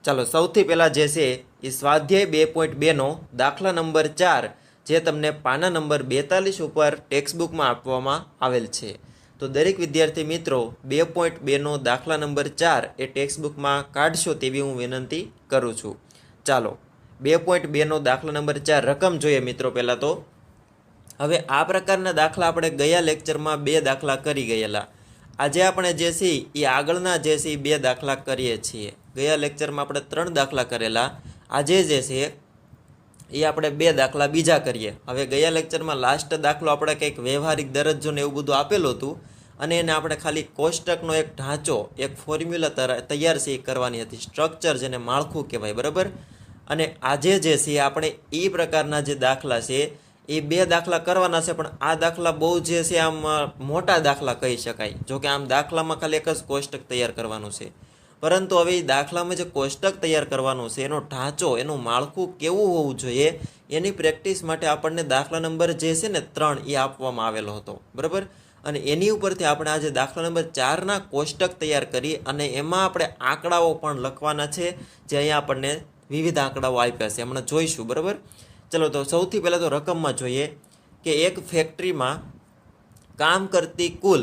ચાલો સૌથી પહેલાં જે છે એ સ્વાધ્યાય 2.2નો દાખલા નંબર 4 જે તમને પાના નંબર 42 ઉપર ટેક્સ્ટ બુકમાં આપવામાં આવેલ છે. તો દરેક વિદ્યાર્થી મિત્રો 2.2નો દાખલા નંબર 4 એ ટેક્સ્ટ બુકમાં કાઢશો તેવી હું વિનંતી કરું છું. ચાલો 2.2નો દાખલા નંબર 4 રકમ જોઈએ મિત્રો. પહેલાં તો હવે આ પ્રકારના દાખલા આપણે ગયા લેક્ચરમાં 2 દાખલા કરી ગયેલા. આજે આપણે જે છે એ આગળના જે છે 2 દાખલા કરીએ છીએ. ગયા લેક્ચરમાં આપણે 3 દાખલા કરેલા. આજે જે છે એ આપણે 2 દાખલા બીજા કરીએ. હવે ગયા લેક્ચરમાં લાસ્ટ દાખલો આપણે કંઈક વ્યવહારિક દરજ્જો ને એવું બધું આપેલું હતું અને એને આપણે ખાલી કોષ્ટકનો એક ઢાંચો, એક ફોર્મ્યુલા તૈયાર છે એ કરવાની હતી. સ્ટ્રક્ચર જેને માળખું કહેવાય, બરાબર. અને આજે જે છે આપણે એ પ્રકારના જે દાખલા છે એ 2 દાખલા કરવાના છે. પણ આ દાખલા બહુ જે છે આમ મોટા દાખલા કહી શકાય. જોકે આમ દાખલામાં ખાલી એક જ કોષ્ટક તૈયાર કરવાનું છે, પરંતુ હવે એ દાખલામાં જે કોષ્ટક તૈયાર કરવાનું છે એનો ઢાંચો, એનું માળખું કેવું હોવું જોઈએ એની પ્રેક્ટિસ માટે આપણને દાખલા નંબર જે છે ને 3 એ આપવામાં આવેલો હતો, બરાબર. અને એની ઉપરથી આપણે આજે દાખલા નંબર 4ના કોષ્ટક તૈયાર કરી અને એમાં આપણે આંકડાઓ પણ લખવાના છે, જે અહીંયા આપણને વિવિધ આંકડાઓ આપ્યા છે, હમણાં જોઈશું, બરાબર. ચલો તો સૌથી પહેલાં તો રકમમાં જોઈએ કે એક ફેક્ટરીમાં કામ કરતી કુલ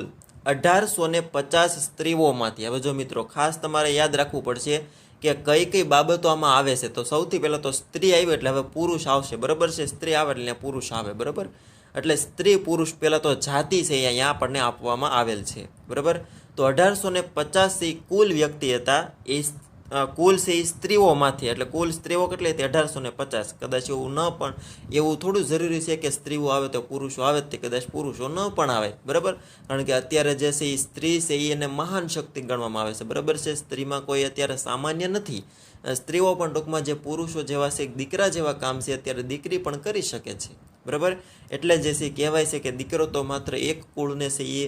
1850 સ્ત્રીઓમાંથી, હવે જો મિત્રો ખાસ તમારે યાદ રાખવું પડશે કે કઈ કઈ બાબતો આમાં આવે છે. તો સૌથી પહેલાં તો સ્ત્રી આવી એટલે હવે પુરુષ આવશે, બરાબર છે. સ્ત્રી આવે એટલે પુરુષ આવે, બરાબર. એટલે સ્ત્રી પુરુષ પહેલાં તો જાતિ છે અહીંયા આપણને આપવામાં આવેલ છે, બરાબર. તો 1850 કુલ વ્યક્તિ હતા. એ કુલ છે એ સ્ત્રીઓમાંથી, એટલે કુલ સ્ત્રીઓ કેટલી હતી? 1850. કદાચ એવું ન પણ, એવું થોડું જરૂરી છે કે સ્ત્રીઓ આવે તો પુરુષો આવે જ, કદાચ પુરુષો ન પણ આવે, બરાબર. કારણ કે અત્યારે જે છે એ સ્ત્રી છે એને મહાન શક્તિ ગણવામાં આવે છે, બરાબર છે. સ્ત્રીમાં કોઈ અત્યારે સામાન્ય નથી. સ્ત્રીઓ પણ ટૂંકમાં જે પુરુષો જેવા છે, દીકરા જેવા કામ છે અત્યારે દીકરી પણ કરી શકે છે, બરાબર. એટલે જે છે કહેવાય છે કે દીકરો તો માત્ર એક કુળને છે એ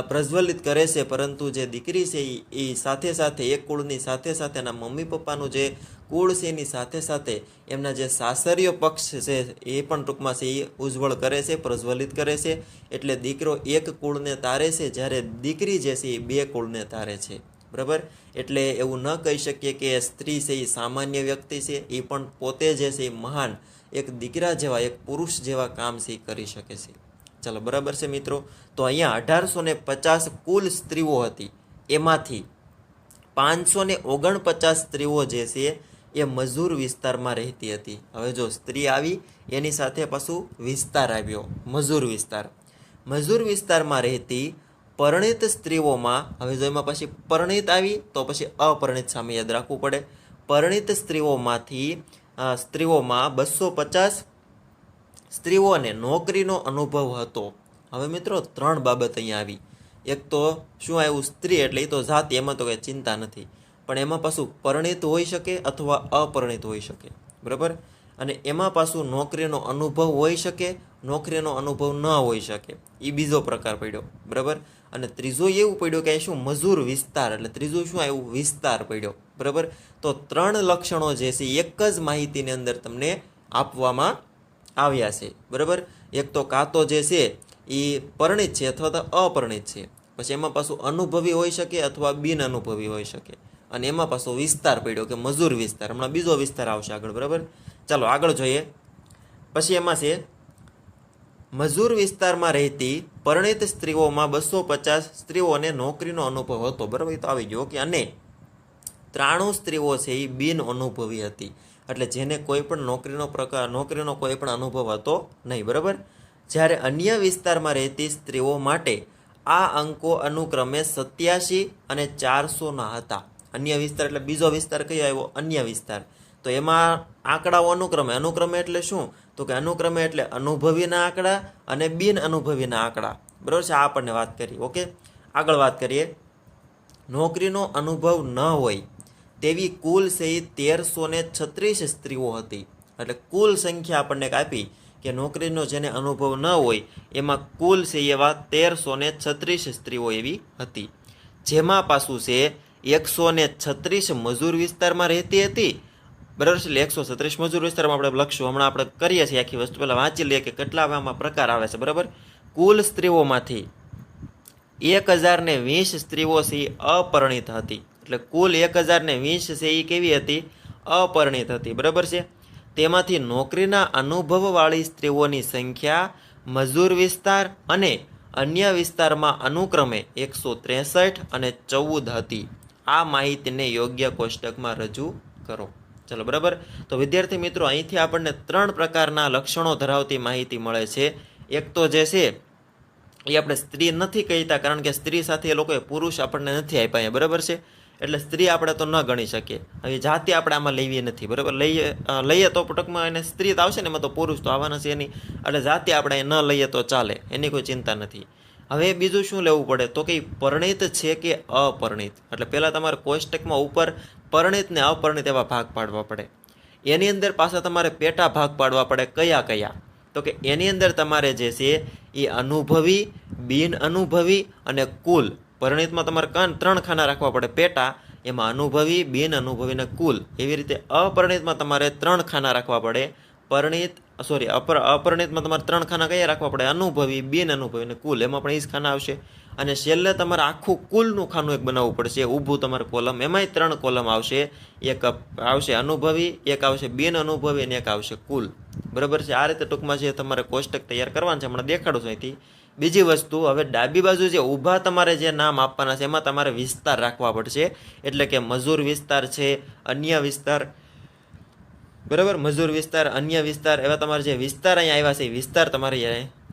પ્રજ્વલિત કરે છે, પરંતુ જે દીકરી છે એ સાથે સાથે એક કુળની સાથે સાથે એના મમ્મી પપ્પાનું જે કુળ છે એની સાથે સાથે એમના જે સાસરીય પક્ષ છે એ પણ ટૂંકમાં છે એ ઉજ્જવળ કરે છે, પ્રજ્વલિત કરે છે. એટલે દીકરો એક કુળને તારે છે, જ્યારે દીકરી જે છે એ 2 કુળને તારે છે, બરાબર. એટલે એવું ન કહી શકીએ કે સ્ત્રી છે એ સામાન્ય વ્યક્તિ છે, એ પણ પોતે જે છે એ મહાન એક દીકરા જેવા, એક પુરુષ જેવા કામ છે એ કરી શકે છે. ચાલો, બરાબર છે મિત્રો. તો અહીંયા 1850 કુલ સ્ત્રીઓ હતી, એમાંથી 549 સ્ત્રીઓ જે છે એ મજૂર વિસ્તારમાં રહેતી હતી. હવે જો સ્ત્રી આવી એની સાથે પાછું વિસ્તાર આવ્યો, મજૂર વિસ્તાર. મજૂર વિસ્તારમાં રહેતી પરણિત સ્ત્રીઓમાં, હવે જો એમાં પછી પરણિત આવી તો પછી અપરણિત સામે યાદ રાખવું પડે. પરણિત સ્ત્રીઓમાં 250 સ્ત્રીઓને નોકરીનો અનુભવ હતો. હવે મિત્રો 3 બાબત અહીંયા આવી. એક તો શું આવ્યું? સ્ત્રી એટલે એ તો જાતિ, એમાં તો કંઈ ચિંતા નથી. પણ એમાં પાછું પરણિત હોઈ શકે અથવા અપરણિત હોઈ શકે, બરાબર. અને એમાં પાછું નોકરીનો અનુભવ હોઈ શકે, નોકરીનો અનુભવ ન હોઈ શકે, એ બીજો પ્રકાર પડ્યો, બરાબર. અને ત્રીજો એવું પડ્યું કે શું? મજૂર વિસ્તાર. એટલે ત્રીજું શું આવ્યું? વિસ્તાર પડ્યો, બરાબર. તો 3 લક્ષણો જે છે એક જ માહિતીની અંદર તમને આપવામાં આવ્યા છે, બરાબર. એક તો કાં તો જે છે એ પરણિત છે અથવા તો અપરણિત છે. પછી એમાં પાછું અનુભવી હોઈ શકે અથવા બિન અનુભવી હોઈ શકે. અને એમાં પાછો વિસ્તાર પડ્યો કે મજૂર વિસ્તાર. હમણાં બીજો વિસ્તાર આવશે આગળ, બરાબર. ચાલો આગળ જોઈએ. પછી એમાં છે મજૂર વિસ્તારમાં રહેતી પરણિત સ્ત્રીઓમાં 250 સ્ત્રીઓને નોકરીનો અનુભવ હતો, બરાબર. તો આવી ગયો કે અને 93 સ્ત્રીઓ છે એ બિન અનુભવી હતી, એટલે જેને કોઈ પણ નોકરીનો કોઈ પણ અનુભવ હતો નહીં, બરાબર. જ્યારે અન્ય વિસ્તારમાં રહેતી સ્ત્રીઓ માટે આ અંકો અનુક્રમે 87 અને 400ના હતા. અન્ય વિસ્તાર એટલે બીજો વિસ્તાર કયો આવ્યો? અન્ય વિસ્તાર. તો એમાં આંકડાઓ અનુક્રમે એટલે શું? તો કે અનુક્રમે એટલે અનુભવીના આંકડા અને બિન અનુભવીના આંકડા, બરાબર છે. આ આપણને વાત કરી. ઓકે, આગળ વાત કરીએ. નોકરીનો અનુભવ ન હોય તેવી કુલ છે 1336 સ્ત્રીઓ હતી. એટલે કુલ સંખ્યા આપણને આપી કે નોકરીનો જેને અનુભવ ન હોય એમાં કુલ છે એવા 1336 સ્ત્રીઓ એવી હતી. જેમાં પાછું છે 136 મજૂર વિસ્તારમાં રહેતી હતી, બરાબર છે. એટલે 136 મજૂર વિસ્તારમાં આપણે લખશું. હમણાં આપણે કરીએ છીએ આખી વસ્તુ, પહેલાં વાંચી લઈએ કે કેટલા આમાં પ્રકાર આવે છે, બરાબર. કુલ સ્ત્રીઓમાંથી 1020 સ્ત્રીઓ છે એ અપરણિત હતી. એટલે કુલ 1020 છે એ કેવી હતી? અપરિણિત હતી, બરાબર છે. તેમાંથી નોકરીના અનુભવવાળી સ્ત્રીઓની સંખ્યા મજૂર વિસ્તાર અને અન્ય વિસ્તારમાં અનુક્રમે 163 અને 14 હતી. આ માહિતીને યોગ્ય કોષ્ટકમાં રજૂ કરો. ચલો, બરાબર. તો વિદ્યાર્થી મિત્રો, અહીંથી આપણને 3 પ્રકારના લક્ષણો ધરાવતી માહિતી મળે છે. એક તો જે છે એ આપણે સ્ત્રી નથી કહેતા, કારણ કે સ્ત્રી સાથે એ લોકોએ પુરુષ આપણને નથી આપ્યા, બરાબર છે. એટલે સ્ત્રી આપણે તો ન ગણી શકીએ. હવે જાતિ આપણે આમાં લેવી નથી, બરાબર. લઈએ તો ટૂંકમાં એને સ્ત્રી તો આવશે ને, એમાં તો પુરુષ તો આવવાના છે નહીં, એટલે જાતિ આપણે ન લઈએ તો ચાલે, એની કોઈ ચિંતા નથી. હવે બીજું શું લેવું પડે તો કે પરિણિત છે કે અપરિણિત. એટલે પહેલાં તમારે કોષ્ટકમાં ઉપર પરિણિત ને અપરિણિત એવા ભાગ પાડવા પડે. એની અંદર પાછા તમારે પેટા ભાગ પાડવા પડે. કયા કયા? તો કે એની અંદર તમારે જે છે એ અનુભવી, બિન અનુભવી અને કુલ. પરિણિતમાં તમારે 3 ખાના રાખવા પડે પેટા, એમાં અનુભવી, બિન અનુભવી અને કુલ. એવી રીતે અપરિણિતમાં તમારે 3 ખાના રાખવા પડે. અપરિણિતમાં તમારે 3 ખાના કયા રાખવા પડે? અનુભવી, બિન અનુભવી અને કુલ. એમાં પણ એ જ ખાના આવશે. અને છેલ્લે તમારે આખું કુલનું ખાનું એક બનાવવું પડશે, ઊભું તમારે કોલમ. એમાંય 3 કોલમ આવશે. એક આવશે અનુભવી, એક આવશે બિન અનુભવી અને એક આવશે કુલ, બરાબર છે. આ રીતે ટૂંકમાં છે તમારે કોષ્ટક તૈયાર કરવાનું છે. હમણાં દેખાડું છું અહીંથી. બીજી વસ્તુ, હવે ડાબી બાજુ જે ઊભા તમારે જે નામ આપવાના છે એમાં તમારે વિસ્તાર રાખવા પડશે. એટલે કે મજૂર વિસ્તાર છે, અન્ય વિસ્તાર, બરાબર. મજૂર વિસ્તાર, અન્ય વિસ્તાર, એવા તમારે જે વિસ્તાર અહીંયા આવ્યા છે એ વિસ્તાર તમારે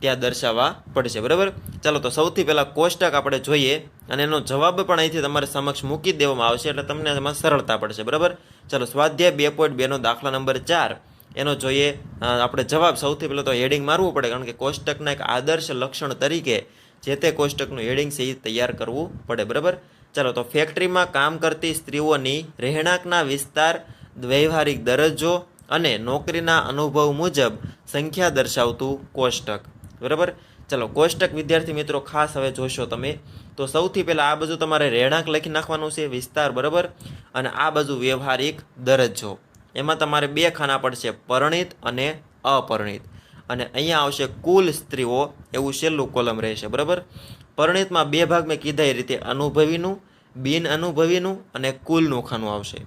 ત્યાં દર્શાવવા પડશે, બરાબર. ચાલો, તો સૌથી પહેલાં કોષ્ટક આપણે જોઈએ અને એનો જવાબ પણ અહીંથી તમારે સમક્ષ મૂકી દેવામાં આવશે, એટલે તમને એમાં સરળતા પડશે, બરાબર. ચાલો, સ્વાધ્યાય 2.2 નો દાખલા નંબર 4 એનો જોઈએ આપણે જવાબ. સૌથી પહેલાં તો હેડિંગ મારવું પડે, કારણ કે કોષ્ટકના એક આદર્શ લક્ષણ તરીકે જે તે કોષ્ટકનું હેડિંગ છે એ તૈયાર કરવું પડે, બરાબર. ચાલો, તો ફેક્ટરીમાં કામ કરતી સ્ત્રીઓની રહેણાંકના વિસ્તાર, વ્યવહારિક દરજ્જો અને નોકરીના અનુભવ મુજબ સંખ્યા દર્શાવતું કોષ્ટક, બરાબર. ચાલો, કોષ્ટક વિદ્યાર્થી મિત્રો ખાસ હવે જોશો તમે. તો સૌથી પહેલાં આ બાજુ તમારે રહેણાંક લખી નાખવાનું છે, વિસ્તાર, બરાબર. અને આ બાજુ વ્યવહારિક દરજ્જો. એમાં તમારે 2 ખાના પડશે, પરિણિત અને અપરિણિત. અને અહીંયા આવશે કુલ સ્ત્રીઓ, એવું છેલ્લું કોલમ રહેશે, બરાબર. પરિણિતમાં 2 ભાગ મેં કીધા એ રીતે, અનુભવીનું, બિન અનુભવીનું અને કુલનું ખાનું આવશે.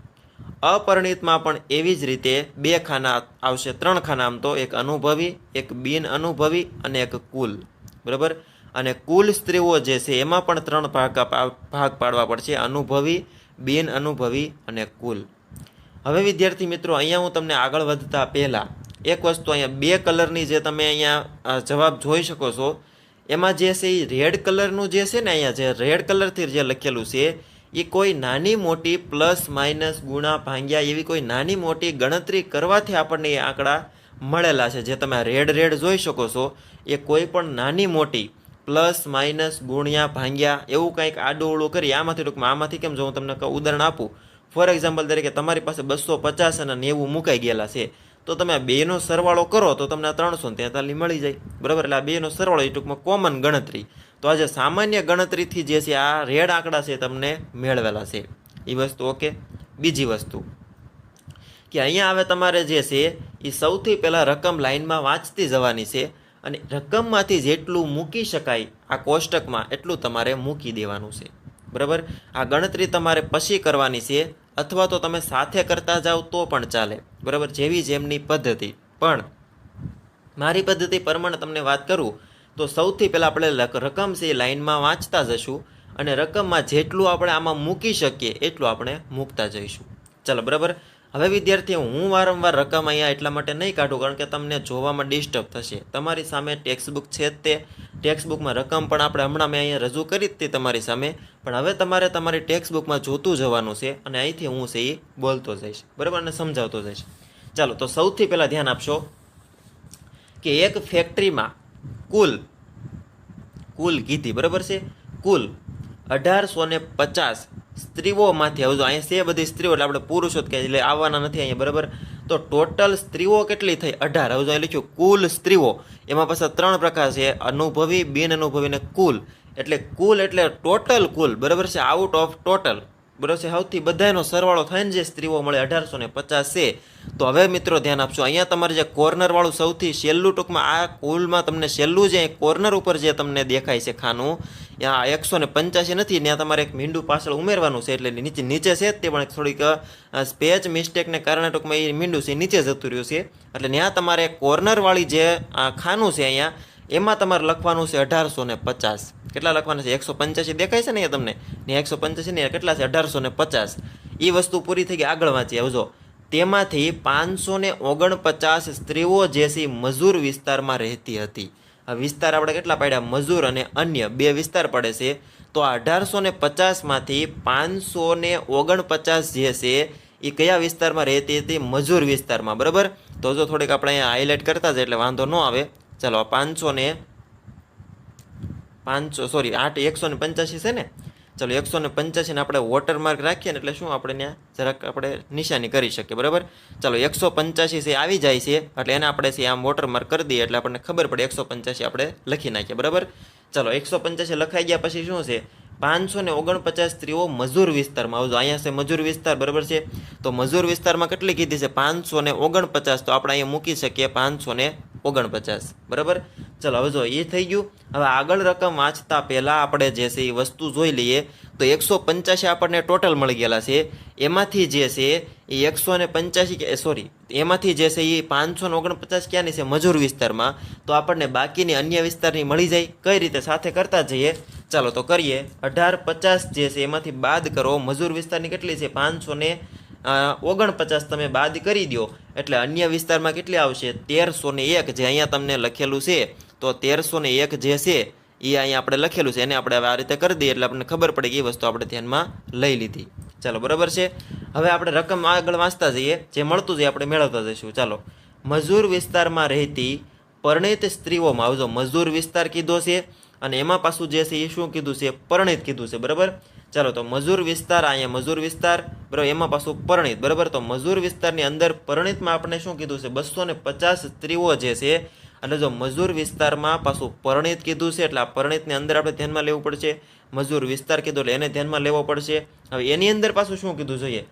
અપરિણિતમાં પણ એવી જ રીતે 2 ખાના આવશે, 3 ખાના આમ તો, એક અનુભવી, એક બિન અનુભવી અને એક કુલ, બરાબર. અને કુલ સ્ત્રીઓ જે છે એમાં પણ 3 ભાગ પાડવા પડશે, અનુભવી, બિન અનુભવી અને કુલ. હવે વિદ્યાર્થી મિત્રો, અહીંયા હું તમને આગળ વધતા પહેલાં એક વસ્તુ, અહીંયા 2 કલરની જે તમે અહીંયા જવાબ જોઈ શકો છો, એમાં જે છે એ રેડ કલરનું જે છે ને, અહીંયા જે રેડ કલરથી જે લખેલું છે એ કોઈ નાની મોટી પ્લસ માઇનસ ગુણા ભાંગ્યા એવી કોઈ નાની મોટી ગણતરી કરવાથી આપણને એ આંકડા મળેલા છે. જે તમે રેડ જોઈ શકો છો એ કોઈ પણ નાની મોટી પ્લસ માઇનસ ગુણ્યા ભાંગ્યા એવું કંઈક આડું કરી આમાંથી ટૂંકમાં આમાંથી કેમ જો હું તમને ઉદાહરણ આપું, ફોર એક્ઝામ્પલ તરીકે તમારી પાસે 250 અને 90 મુકાઈ ગયેલા છે, તો તમે આ બેનો સરવાળો કરો તો તમને 343 મળી જાય, બરાબર. એટલે આ બેનો સરવાળો એ ટૂંકમાં કોમન ગણતરી. તો આજે સામાન્ય ગણતરીથી જે છે આ રેડ આંકડા છે તમને મેળવેલા છે, એ વસ્તુ ઓકે. બીજી વસ્તુ કે અહીંયા હવે તમારે જે છે એ સૌથી પહેલાં રકમ લાઇનમાં વાંચતી જવાની છે, અને રકમમાંથી જેટલું મૂકી શકાય આ કોષ્ટકમાં એટલું તમારે મૂકી દેવાનું છે, બરાબર. આ ગણતરી તમારે પછી કરવાની છે, અથવા તો તમે સાથે કરતા જાઓ તો પણ ચાલે, બરાબર. જેવી જેમની પદ્ધતિ. પણ મારી પદ્ધતિ પ્રમાણે તમને વાત કરું તો સૌથી પહેલાં આપણે રકમ છે એ લાઇનમાં વાંચતા જશું, અને રકમમાં જેટલું આપણે આમાં મૂકી શકીએ એટલું આપણે મૂકતા જઈશું. ચાલો, બરાબર. હવે વિદ્યાર્થીઓ, હું વારંવાર રકમ અહીંયા એટલા માટે નહીં કાઢું, કારણ કે તમને જોવામાં ડિસ્ટર્બ થશે. તમારી સામે ટેક્સ્ટબુક છે જ, તે ટેક્સ્ટબુકમાં રકમ પણ આપણે હમણાં મેં અહીંયા રજૂ કરી જ હતી તમારી સામે, પણ હવે તમારે તમારી ટેક્સ્ટબુકમાં જોતું જવાનું છે, અને અહીંથી હું છે એ બોલતો જઈશ, બરાબર, અને સમજાવતો જઈશ. ચાલો, તો સૌથી પહેલાં ધ્યાન આપશો કે એક ફેક્ટરીમાં કુલ કીધી, બરાબર છે. કુલ 1850 સ્ત્રીઓમાંથી, હવે જો અહીંયા છે બધી સ્ત્રીઓ એટલે આપણે પુરુષો જ કહે એટલે આવવાના નથી અહીંયા, બરાબર. તો ટોટલ સ્ત્રીઓ કેટલી થઈ? 18. હવે જો અહીં લખ્યું કુલ સ્ત્રીઓ, એમાં પાછા 3 પ્રકાર છે, અનુભવી, બિન અનુભવી અને કુલ. એટલે કુલ એટલે ટોટલ કુલ, બરાબર છે, આઉટ ઓફ ટોટલ, બરાબર છે, સૌથી બધાનો સરવાળો થાય ને જે સ્ત્રીઓ મળે 1850 છે. તો હવે મિત્રો ધ્યાન આપશો, અહીંયા તમારે જે કોર્નરવાળું સૌથી છેલ્લું, ટૂંકમાં આ કુલમાં તમને છેલ્લું જે કોર્નર ઉપર જે તમને દેખાય છે ખાનું, ત્યાં 185 નથી, ત્યાં તમારે એક મીંડું પાછળ ઉમેરવાનું છે, એટલે નીચે છે તે પણ થોડીક સ્પેચ મિસ્ટેકને કારણે ટૂંકમાં એ મીંડું છે નીચે જતું રહ્યું છે. એટલે ત્યાં તમારે કોર્નરવાળી જે ખાનું છે અહીંયા, એમાં તમારે લખવાનું છે 1850. કેટલા લખવાના છે? 185 દેખાય છે ને અહીંયા તમને, ને 185 ને કેટલા છે? 1850. એ વસ્તુ પૂરી થઈ ગઈ. આગળ વાંચી આવજો. તેમાંથી 549 સ્ત્રીઓ જે છે મજૂર વિસ્તારમાં રહેતી હતી. આ વિસ્તાર આપણે કેટલા પાડ્યા? મજૂર અને અન્ય બે વિસ્તાર પડે છે. તો આ 1850માંથી 549 જે છે એ કયા વિસ્તારમાં રહેતી હતી? મજૂર વિસ્તારમાં. બરાબર. તો જો થોડીક આપણે અહીંયા હાઇલાઇટ કરતા જાય એટલે વાંધો ન આવે. ચાલો 185 છે ને, ચાલો 185 ને આપણે વોટરમાર્ક રાખીએ ને એટલે શું આપણે ત્યાં જરાક આપણે નિશાની કરી શકીએ. બરાબર. ચાલો 185 છે આવી જાય છે એટલે એને આપણે છે આમ વોટરમાર્ક કરી દઈએ એટલે આપણને ખબર પડે 185 આપણે લખી નાખીએ. બરાબર. ચાલો 185 લખાઈ ગયા પછી શું છે? 549 સ્ત્રીઓ મજૂર વિસ્તારમાં. આવજો, અહીંયા છે મજૂર વિસ્તાર. બરાબર છે. તો મજૂર વિસ્તારમાં કેટલી કીધી છે? 549. તો આપણે અહીંયા મૂકી શકીએ 549. બરાબર. ચાલો હવે જો એ થઈ ગયું. હવે આગળ રકમ વાંચતા પહેલાં આપણે જે છે એ વસ્તુ જોઈ લઈએ. તો 185 આપણને ટોટલ મળી ગયેલા છે. એમાંથી જે છે એ 185 એમાંથી જે છે એ 549 ક્યાંની છે? મજૂર વિસ્તારમાં. તો આપણને બાકીની અન્ય વિસ્તારની મળી જાય. કઈ રીતે? સાથે કરતા જઈએ. ચાલો તો કરીએ. 1850 જે છે એમાંથી બાદ કરો. મજૂર વિસ્તારની કેટલી છે? 549 તમે બાદ કરી દો એટલે અન્ય વિસ્તારમાં કેટલી આવશે? 1301. જે અહીંયા તમને લખેલું છે તો 1301 જે છે એ અહીંયા આપણે લખેલું છે, એને આપણે હવે આ રીતે કરી દઈએ એટલે આપણને ખબર પડે કે એ વસ્તુ આપણે ધ્યાનમાં લઈ લીધી. ચાલો બરાબર છે. હવે આપણે રકમ આગળ વાંચતા જઈએ, જે મળતું જઈએ આપણે મેળવતા જઈશું. ચાલો, મજૂર વિસ્તારમાં રહેતી પરણિત સ્ત્રીઓમાં. આવજો, મજૂર વિસ્તાર કીધો છે અને એમાં પાછું જે છે એ શું કીધું છે? પરણિત કીધું છે. બરાબર. ચાલો તો મજૂર વિસ્તાર, અહીંયા મજૂર વિસ્તાર, બરાબર, એમાં પાછું પરણિત. બરાબર. તો મજૂર વિસ્તારની અંદર પરણિતમાં આપણે શું કીધું છે? 250 સ્ત્રીઓ જે છે. એટલે જો મજૂર વિસ્તારમાં પાછું પરણિત કીધું છે એટલે આ પરણિતની અંદર આપણે ધ્યાનમાં લેવું પડશે. મજૂર વિસ્તાર કીધું એટલે એને ધ્યાનમાં લેવો પડશે. હવે એની અંદર પાછું શું કીધું જોઈએ?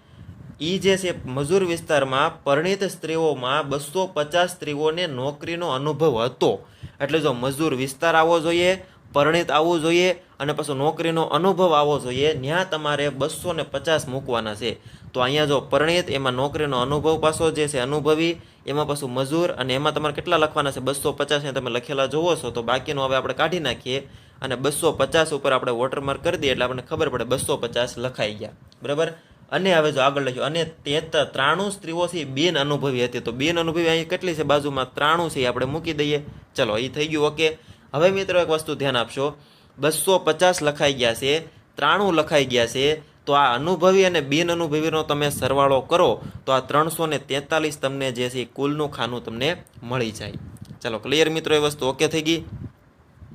એ જે છે મજૂર વિસ્તારમાં પરણિત સ્ત્રીઓમાં 250 સ્ત્રીઓને નોકરીનો અનુભવ હતો. એટલે જો મજૂર વિસ્તાર આવવો જોઈએ, પરણિત આવવું જોઈએ અને પાછો નોકરીનો અનુભવ આવવો જોઈએ. ત્યાં તમારે 250 મૂકવાના છે. તો અહીંયા જો પરણિત, એમાં નોકરીનો અનુભવ પાછો જે છે અનુભવી, એમાં પાછું મજૂર અને એમાં તમારે કેટલા લખવાના છે? 250 ને તમે લખેલા જોવો છો. તો બાકીનું હવે આપણે કાઢી નાખીએ અને 250 ઉપર આપણે વોટરમાર્ક કરી દઈએ એટલે આપણને ખબર પડે 250 લખાઈ ગયા. બરાબર. અને હવે જો આગળ લખ્યું, અને 93 સ્ત્રીઓ છે બિન અનુભવી હતી. તો બિન અનુભવી અહીં કેટલી છે? બાજુમાં 93 છે, આપણે મૂકી દઈએ. ચલો, એ થઈ ગયું. ઓકે. હવે મિત્રો એક વસ્તુ ધ્યાન આપશો, 250 લખાઈ ગયા છે, 93 લખાઈ ગયા છે. તો આ અનુભવી અને બિન અનુભવીનો તમે સરવાળો કરો તો આ 343 તમને જે છે કુલનું ખાનું તમને મળી જાય. ચાલો ક્લિયર મિત્રો, એ વસ્તુ ઓકે થઈ ગઈ.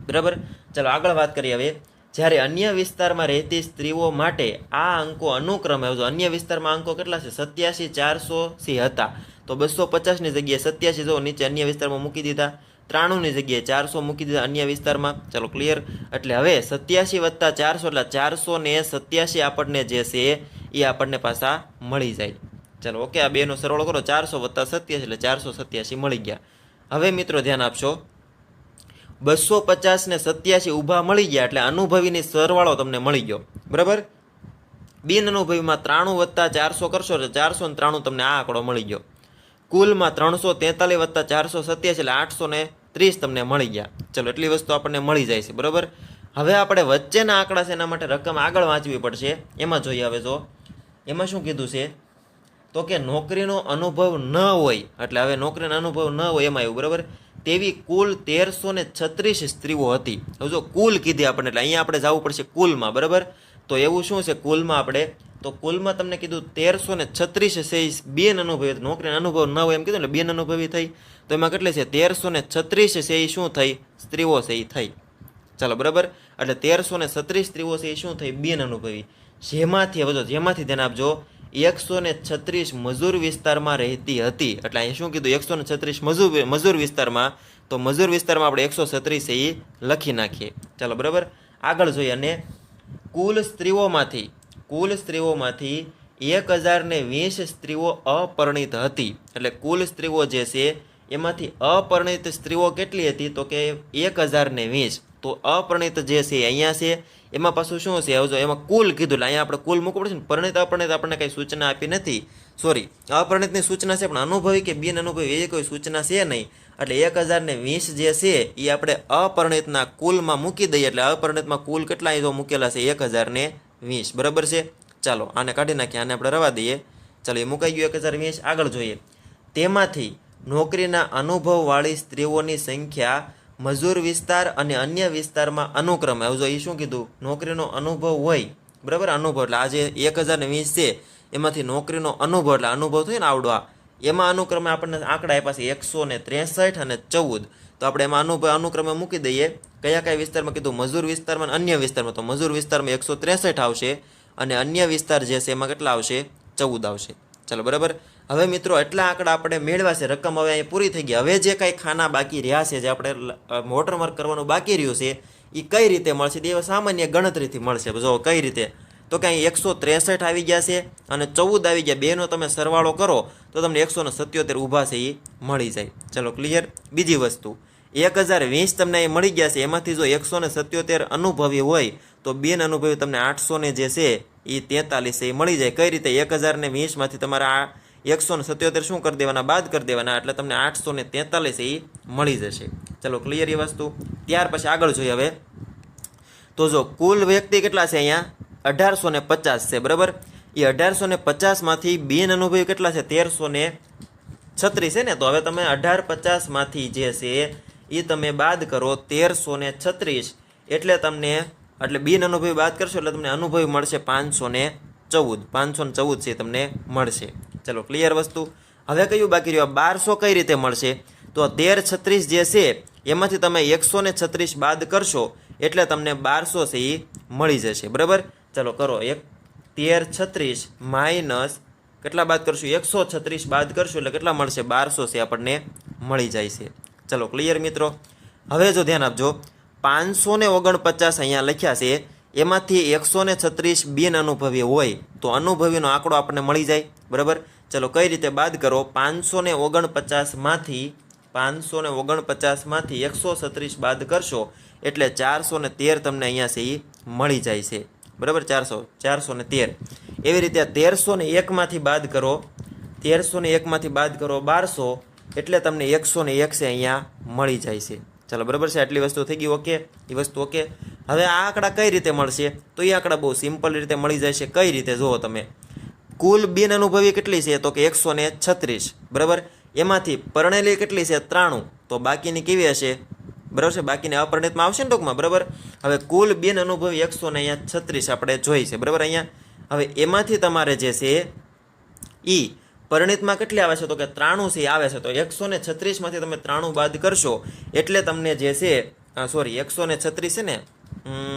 બરાબર. ચાલો આગળ વાત કરીએ. હવે જ્યારે અન્ય વિસ્તારમાં રહેતી સ્ત્રીઓ માટે આ અંકો અનુક્રમે, અન્ય વિસ્તારમાં અંકો કેટલા છે? 87 400 હતા. તો 250ની જગ્યાએ 87 જો નીચે અન્ય વિસ્તારમાં મૂકી દીધા, 93ની જગ્યાએ 400 મૂકી દીધા અન્ય વિસ્તારમાં. ચાલો ક્લિયર. એટલે હવે 87 વત્તા 400 એટલે 487 આપણને જે છે એ આપણને પાછા મળી જાય. ચાલો ઓકે, આ બેનો સરવાળો કરો, 400 વત્તા 87 એટલે 487 મળી ગયા. હવે મિત્રો ધ્યાન આપશો, 250 ને 87 ઊભા મળી ગયા એટલે અનુભવીની સરવાળો તમને મળી ગયો. બરાબર. બિન અનુભવીમાં 93 વત્તા 400 કરશો એટલે 493 તમને આ આંકડો મળી ગયો. કુલમાં 343 વત્તા 487 એટલે 830 તમને મળી ગયા. ચલો એટલી વસ્તુ આપણને મળી જાય છે. બરાબર. હવે આપણે વચ્ચેના આંકડા છે એના માટે રકમ આગળ વાંચવી પડશે. એમાં જોઈએ. હવે જો એમાં શું કીધું છે તો કે નોકરીનો અનુભવ ન હોય, એટલે હવે નોકરીનો અનુભવ ન હોય એમાં એવું. બરાબર. તેવી કુલ 1336 સ્ત્રીઓ હતી. હવે જો કુલ કીધી આપણને એટલે અહીંયા આપણે જવું પડશે કુલમાં. બરાબર. તો એવું શું છે કુલમાં? આપણે તો કુલમાં તમને કીધું 1336 છે બિન અનુભવી, નોકરીનો અનુભવ ન હોય એમ કીધું એટલે બિન અનુભવી થઈ. તો એમાં કેટલી છે? 1336 છે એ શું થઈ? સ્ત્રીઓ છે એ થઈ. ચાલો બરાબર. એટલે 1336 સ્ત્રીઓ છે એ શું થઈ? બિન અનુભવી. જેમાંથી હવે જો જેમાંથી ધ્યાન આપજો, 136 મજૂર વિસ્તારમાં રહેતી હતી. એટલે અહીંયા શું કીધું? 136 મજૂર વિસ્તારમાં. તો મજૂર વિસ્તારમાં આપણે 136 છે એ લખી નાખીએ. ચાલો બરાબર. આગળ જોઈએ. અને કુલ કુલ સ્ત્રીઓમાંથી 1020 સ્ત્રીઓ અપરિણિત હતી. એટલે કુલ સ્ત્રીઓ જે છે એમાંથી અપરિણિત સ્ત્રીઓ કેટલી હતી તો કે 1020. તો અપરિણિત જે છે અહીંયા છે એમાં પાછું શું છે આવજો એમાં કુલ કીધું એટલે અહીંયા આપણે કુલ મૂકવું પડશે ને. પરિણિત અપરિણિત આપણને કંઈ સૂચના આપી નથી. સોરી, અપરિણિતની સૂચના છે પણ અનુભવી કે બિન અનુભવી એવી કોઈ સૂચના છે નહીં. એટલે 1020 જે છે એ આપણે અપરિણિતના કુલમાં મૂકી દઈએ. એટલે અપરિણિતમાં કુલ કેટલા જો મૂકેલા છે 1020. બરાબર છે. ચાલો આને કાઢી નાખીએ, આને આપણે રવા દઈએ. ચાલો એ મુકાઈ ગયું 1020. આગળ જોઈએ. તેમાંથી નોકરીના અનુભવવાળી સ્ત્રીઓની સંખ્યા મજૂર વિસ્તાર અને અન્ય વિસ્તારમાં અનુક્રમે, હવે જો એ શું કીધું, નોકરીનો અનુભવ હોય, બરાબર, અનુભવ એટલે આજે 1020 છે એમાંથી નોકરીનો અનુભવ એટલે અનુભવ થયો ને આવડો, એમાં અનુક્રમે આપણને આંકડા આપ્યા છે 163 અને 14. તો આપણે એમાં અનુક્રમે મૂકી દઈએ. કયા કયા વિસ્તારમાં કીધું, મજૂર વિસ્તારમાં અને અન્ય વિસ્તારમાં. તો મજૂર વિસ્તારમાં 163 આવશે અને અન્ય વિસ્તાર જે છે એમાં કેટલા આવશે, 14 આવશે. ચાલો બરાબર. હવે મિત્રો એટલા આંકડા આપણે મેળવ્યા છે, રકમ હવે અહીં પૂરી થઈ ગઈ. હવે જે કાંઈ ખાના બાકી રહ્યા છે, જે આપણે વોટરમાર્ક કરવાનું બાકી રહ્યું છે, એ કઈ રીતે મળશે? એ સામાન્ય ગણતરીથી મળશે. જો કઈ રીતે, તો કે અહીં 163 આવી ગયા છે અને 14 આવી ગયા. બેનો તમે સરવાળો કરો તો તમને 177 ઊભા છે એ મળી જાય. ચલો ક્લિયર. બીજી વસ્તુ, 1020 તમને અહીં મળી ગયા છે, એમાંથી જો 177 અનુભવી હોય તો બિન અનુભવી તમને 800 જે છે એ 43 છે એ મળી જાય. કઈ રીતે? 1020માંથી તમારે આ 177 શું કરી દેવાના, બાદ કરી દેવાના, એટલે તમને 843 એ મળી જશે. ચલો ક્લિયર એ વસ્તુ. ત્યાર પછી આગળ જોઈએ. હવે તો જો કુલ વ્યક્તિ કેટલા છે અહીંયા 1850 છે, બરાબર. એ 1850માંથી બિન અનુભવી કેટલા છે 1336 છે ને. તો હવે તમે 1850માંથી જે છે એ તમે બાદ કરો 1336, એટલે તમને, એટલે બિન અનુભવી બાદ કરશો એટલે તમને અનુભવી મળશે 514 છે તમને મળશે. ચલો ક્લિયર વસ્તુ. હવે કયું બાકી રહ્યું? 1200 કઈ રીતે મળશે? તો 1336 જે છે એમાંથી તમે 136 બાદ કરશો એટલે તમને 1200 છે એ મળી જશે, બરાબર. ચલો કરો. 1336 માઇનસ કેટલા બાદ કરશું? 136 બાદ કરશું એટલે કેટલા મળશે? 1200 છે આપણને મળી જાય છે. ચલો ક્લિયર મિત્રો. હવે જો ધ્યાન આપજો, 549 અહીંયા લખ્યા છે, એમાંથી 136 બિન અનુભવી હોય તો અનુભવીનો આંકડો આપણને મળી જાય, બરાબર. ચલો કઈ રીતે બાદ કરો? 549માંથી 136 બાદ કરશો એટલે 413 તમને અહીંયા છે એ મળી જાય છે, બરાબર. 413. એવી રીતે 1301માંથી બાદ કરો, 1301માંથી બાદ કરો 1200 એટલે તમને 101 છે અહીંયા મળી જાય છે. ચાલો બરાબર છે. આટલી વસ્તુ થઈ ગઈ. ઓકે, એ વસ્તુ ઓકે. હવે આ આંકડા કઈ રીતે મળશે? તો એ આંકડા બહુ સિમ્પલ રીતે મળી જાય છે. કઈ રીતે જુઓ તમે, કુલ બિન અનુભવી કેટલી છે? તો કે 136, બરાબર. એમાંથી પરણેલી કેટલી છે? 93. તો બાકીની કેવી હશે? બરાબર છે, બાકીને અપરિણિતમાં આવશે ને ટૂંકમાં, બરાબર. હવે કુલ બિન અનુભવી 136 આપણે જોઈ છે, બરાબર. અહીંયા હવે એમાંથી તમારે જે છે ઈ પરિણિતમાં કેટલી આવે છે? તો કે 93 છે આવે છે. તો 136માંથી તમે 93 બાદ કરશો એટલે તમને જે છે, સોરી 136 છે ને,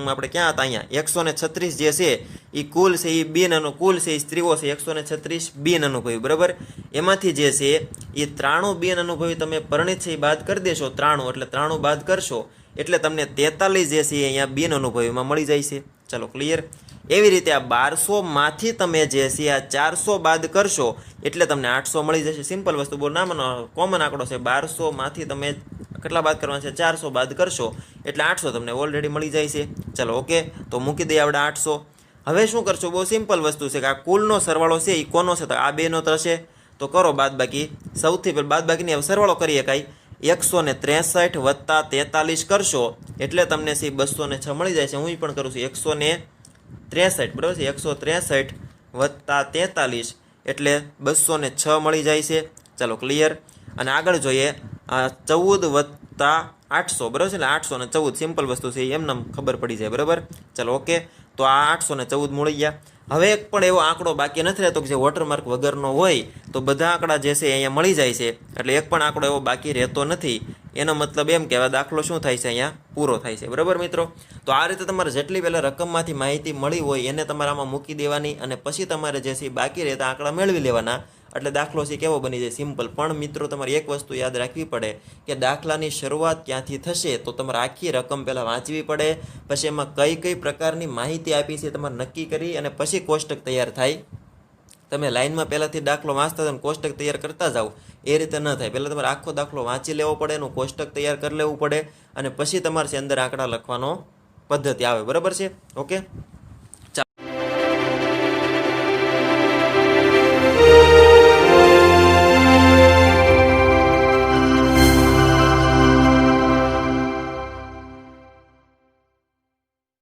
આપણે ક્યાં હતા? અહીંયા 136 જે છે એ કુલ છે એ બિન અનુકૂલ છે, એ સ્ત્રીઓ છે 136 બિન અનુભવી, બરાબર. એમાંથી જે છે એ 93 બિન અનુભવી તમે પરિણિત છે એ બાદ કરી દેશો. 93 એટલે 93 બાદ કરશો એટલે તમને 43 જે છે અહીંયા બિન અનુભવીમાં મળી જાય છે. ચલો ક્લિયર. એવી રીતે આ 1200માંથી તમે જે છે આ 400 બાદ કરશો એટલે તમને 800 મળી જશે. સિમ્પલ વસ્તુ, બહુ નાનો કોમન આંકડો છે. 1200માંથી તમે કેટલા બાદ કરવાના છે? 400 બાદ કરશો એટલે 800 તમને ઓલરેડી મળી જાય છે. ચલો ઓકે, તો મૂકી દઈએ આપણે 800. હવે શું કરશો? બહુ સિમ્પલ વસ્તુ છે કે આ કુલનો સરવાળો છે એ કોનો છે? તો આ બેનો થશે. તો કરો બાદ બાકી. સૌથી પહેલાં બાદ બાકીની હવે સરવાળો કરીએ કાંઈ. 163 વત્તા 43 કરશો એટલે તમને છે 206 મળી જાય છે. હું પણ કરું છું 163, બરાબર છે. 163 વત્તા 43 એટલે 206 મળી જાય છે. ચાલો ક્લિયર. અને આગળ જોઈએ 14 વત્તા 800, બરાબર છે. એટલે 814 સિમ્પલ વસ્તુ છે, એમને ખબર પડી જાય, બરાબર. ચાલો ઓકે, તો આ 814 મળી ગયા. હવે એક પણ એવો આંકડો બાકી નથી રહેતો કે જે વોટરમાર્ક વગરનો હોય. તો બધા આંકડા જે છે અહીંયા મળી જાય છે, એટલે એક પણ આંકડો એવો બાકી રહેતો નથી. એનો મતલબ એમ કે હવે દાખલો શું થાય છે? અહીંયા પૂરો થાય છે, બરાબર મિત્રો. તો આ રીતે તમારે જેટલી પહેલાં રકમમાંથી માહિતી મળી હોય એને તમારે આમાં મૂકી દેવાની અને પછી તમારે જે છે બાકી રહેતા આંકડા મેળવી લેવાના. એટલે દાખલો છે કેવો બની જાય, સિમ્પલ. પણ મિત્રો તમારે એક વસ્તુ યાદ રાખવી પડે કે દાખલાની શરૂઆત ક્યાંથી થશે તો તમારે આખી રકમ પહેલાં વાંચવી પડે, પછી એમાં કઈ કઈ પ્રકારની માહિતી આપી છે તમારે નક્કી કરી અને પછી કોષ્ટક તૈયાર થાય. તમે લાઇનમાં પહેલાંથી દાખલો વાંચતા જાઓ કોષ્ટક તૈયાર કરતા જાઓ, એ રીતે ન થાય. પહેલાં તમારે આખો દાખલો વાંચી લેવો પડે, એનું કોષ્ટક તૈયાર કરી લેવું પડે અને પછી તમારે અંદર આંકડા લખવાનો પદ્ધતિ આવે. બરાબર છે? ઓકે.